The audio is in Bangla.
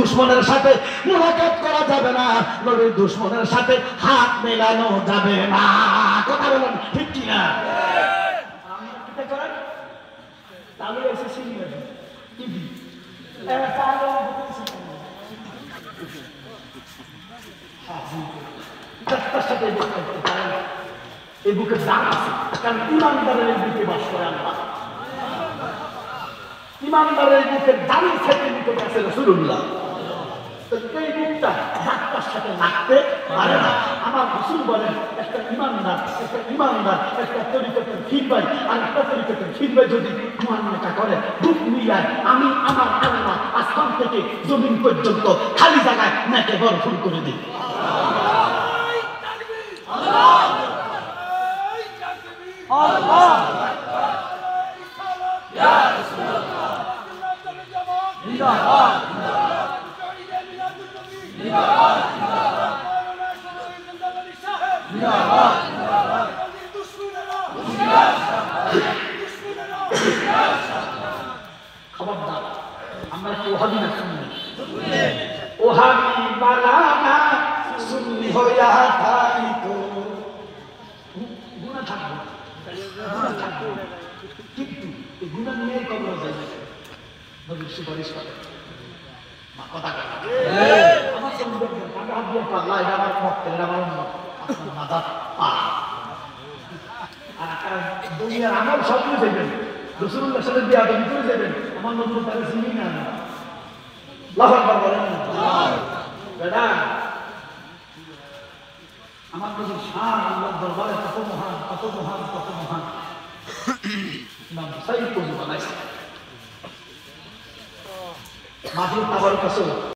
দুশমনের সাথে মুলাকাত করা যাবে না, নবীর দুশমনের সাথে হাত মেলানো যাবে না। কথা বলেন ঠিক কি না? তাহলে এসে সিনিয়র টিভি এই বুকের দাম আছে, কারণ ইমানদারের এই বুকে বাস করে আল্লাহ। ইমানদারের বুকের দামের সাথে নিকট আছে রাসূলুল্লাহ। এই বুকটা ডাক্তার সাথে লাগতে পারে না। আমার রাসূল বলেন একটা ইমানদার একটা তরিকতের ফিরবাই আর একটা তরিকতের ফিরবাই যদি মুআমিনাটা করে বুক মিলায়, আমি আমার আল্লাহ আসমান থেকে জমিন পর্যন্ত খালি জায়গায় নেকে ভরপুর করে দিই। খবরদার আমরা কি ওহাবি না শুননি? ওহাবি বালানা সুন্নি হইয়া থাইতো, গুনাহ থাকবে, কিন্তু এই গুনাহ নিয়ে কবর যাবে। নবীর সুপারিশ করে কথা আমার সঙ্গে হাত দিয়ে পাল্লা, এটা আমার মত, এটা আমার মত, আপনার মাথা পা আর দুনিয়ার আমার সব কিছু দেবেন, রাসূলুল্লাহ সাথে বিয়া দেন করে দেবেন, আমার নতুন তারা চিনি না। আল্লাহু আকবার বলেন বেটা, আমার নতুন শান আল্লাহর দরবারে কত মহান, কত মহান, কত মহান। ইমাম বুখারী কবি বানাইছে মাহফিল তাবার কাছে